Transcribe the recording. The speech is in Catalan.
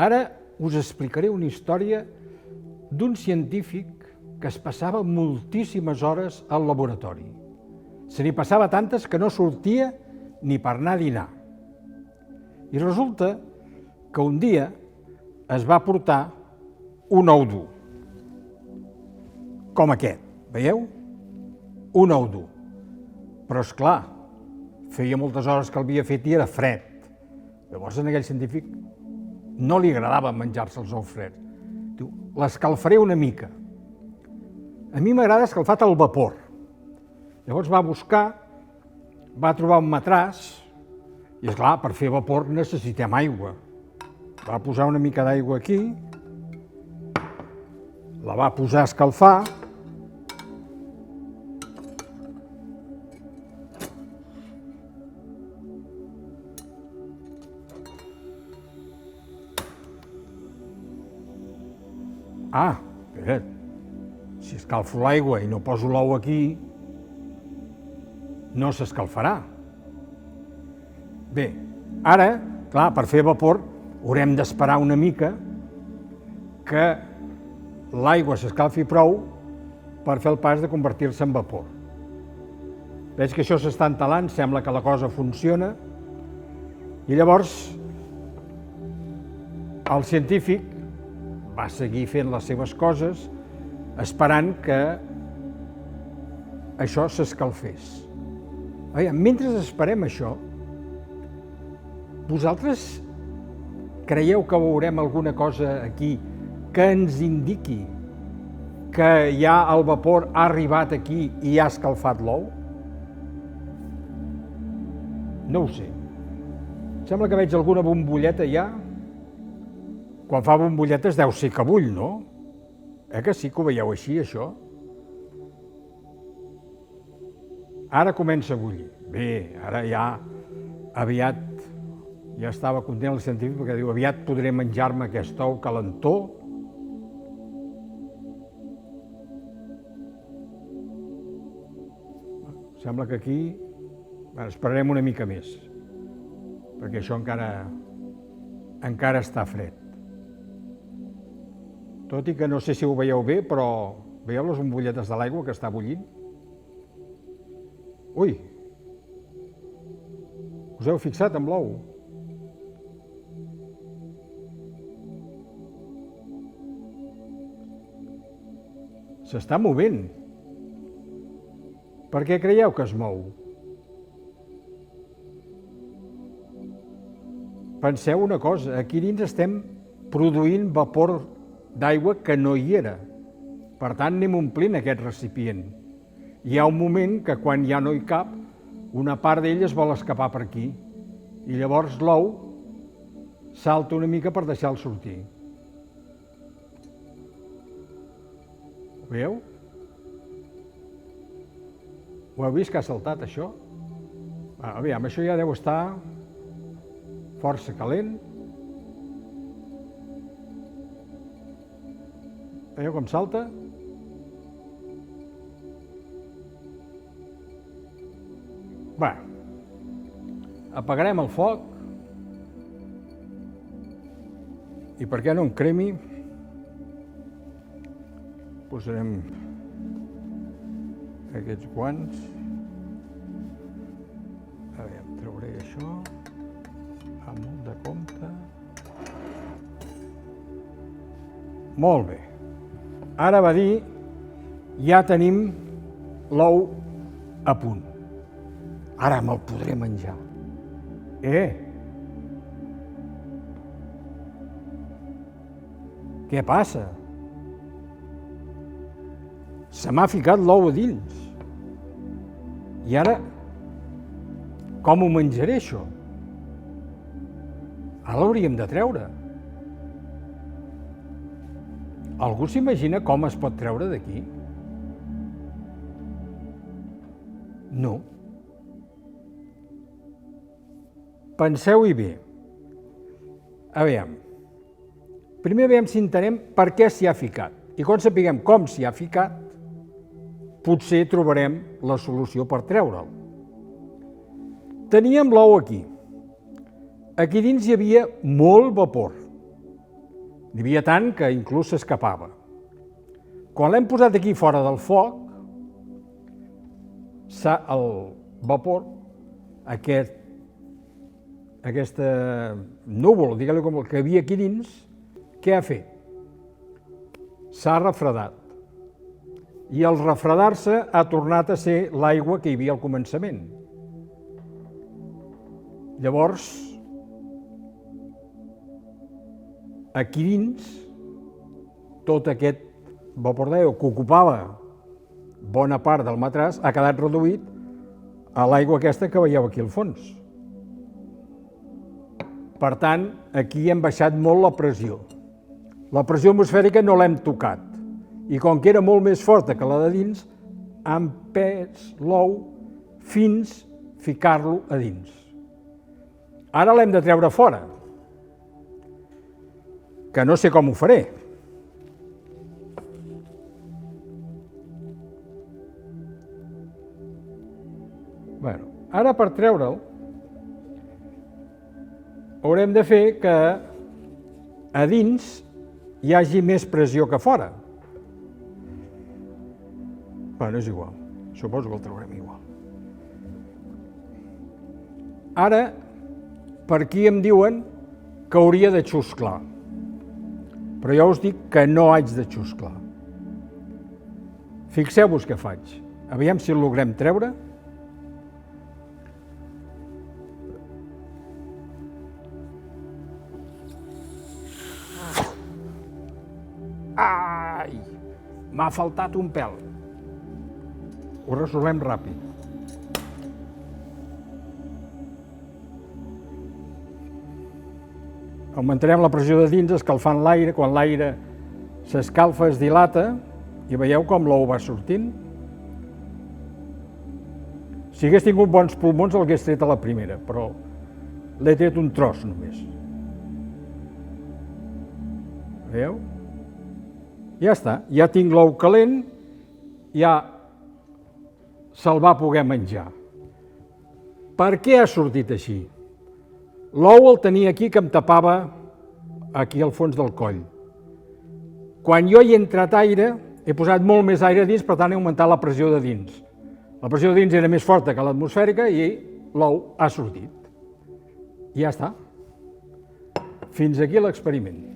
Ara us explicaré una història d'un científic que es passava moltíssimes hores al laboratori. Se n'hi passava tantes que no sortia ni per anar a dinar. I resulta que un dia es va portar un ou dur. Com aquest, veieu? Un ou dur. Però, esclar, feia moltes hores que el havia fet i era fred. Llavors, a aquell científic no li agradava menjar-se els ous freds. Diu, l'escalfaré una mica. A mi m'agrada escalfat al vapor. Llavors va buscar, va trobar un matràs, i esclar, per fer vapor necessitem aigua. Va posar una mica d'aigua aquí, la va posar a escalfar, espera't, si escalfo l'aigua i no poso l'ou aquí, no s'escalfarà. Bé, ara, clar, per fer vapor haurem d'esperar una mica que l'aigua s'escalfi prou per fer el pas de convertir-se en vapor. Veig que això s'està entelant, sembla que la cosa funciona, i llavors el científic va seguir fent les seves coses esperant que això s'escalfés. Mentre esperem això, vosaltres creieu que veurem alguna cosa aquí que ens indiqui que ja el vapor ha arribat aquí i ha escalfat l'ou? No ho sé. Sembla que veig alguna bombolleta ja. Quan fa bombolletes deu ser que bull, no? Que sí que ho veieu així, això? Ara comença a bullir. Bé, ara ja aviat, ja estava content el científic perquè diu aviat podré menjar-me aquest ou calentó. Sembla que aquí esperarem una mica més, perquè això encara està fred. Tot i que no sé si ho veieu bé, però veieu les bombolletes de l'aigua que està bullint? Ui! Us heu fixat amb l'ou? S'està movent. Per què creieu que es mou? Penseu una cosa, aquí dins estem produint vapor d'aigua que no hi era. Per tant, anem omplint aquest recipient. Hi ha un moment que quan ja no hi cap, una part d'ell es vol escapar per aquí. I llavors l'ou salta una mica per deixar-lo sortir. Ho veieu? Ho heu vist que ha saltat, això? Aviam, això ja deu estar força calent. Veieu com salta? Bé, apagarem el foc i perquè no en cremi posarem aquests guants. Aviam, trauré això amb molt de compte. Molt bé. Ara va dir, ja tenim l'ou a punt. Ara me'l podré menjar. Què passa? Se m'ha ficat l'ou a dins. I ara, com ho menjaré, això? Ara l'hauríem de treure. Algú s'imagina com es pot treure d'aquí? No. Penseu-hi bé. Aviam. Primer aviam si entenem per què s'hi ha ficat. I quan sapiguem com s'hi ha ficat, potser trobarem la solució per treure'l. Teníem l'ou aquí. Aquí dins hi havia molt vapor. N'hi havia tant que inclús s'escapava. Quan l'hem posat aquí fora del foc, el vapor, aquesta núvol, digue-li com el que havia aquí dins, què ha fet? S'ha refredat. I al refredar-se ha tornat a ser l'aigua que hi havia al començament. Llavors, aquí dins, tot aquest vapor d'aigua que ocupava bona part del matràs ha quedat reduït a l'aigua aquesta que veieu aquí al fons. Per tant, aquí hem baixat molt la pressió. La pressió atmosfèrica no l'hem tocat i com que era molt més forta que la de dins, ha empès l'ou fins ficar-lo a dins. Ara l'hem de treure fora, que no sé com ho faré. Ara per treure'l haurem de fer que a dins hi hagi més pressió que fora. Bueno, és igual, suposo que el traurem igual. Ara, per aquí em diuen que hauria de xusclar, però jo us dic que no haig de xusclar. Fixeu-vos què faig. Aviam si el logrem treure. Ai! M'ha faltat un pèl. Ho resolvem ràpid. Augmentarem la pressió de dins escalfant l'aire. Quan l'aire s'escalfa es dilata i veieu com l'ou va sortint. Si hagués tingut bons pulmons l'hagués tret a la primera, però l'he tret un tros només. Veieu? Ja està, ja tinc l'ou calent, ja se'l va poder menjar. Per què ha sortit així? L'ou el tenia aquí que em tapava aquí al fons del coll. Quan jo hi he entrat aire, he posat molt més aire dins, per tant he augmentat la pressió de dins. La pressió de dins era més forta que l'atmosfèrica i l'ou ha sortit. I ja està. Fins aquí l'experiment.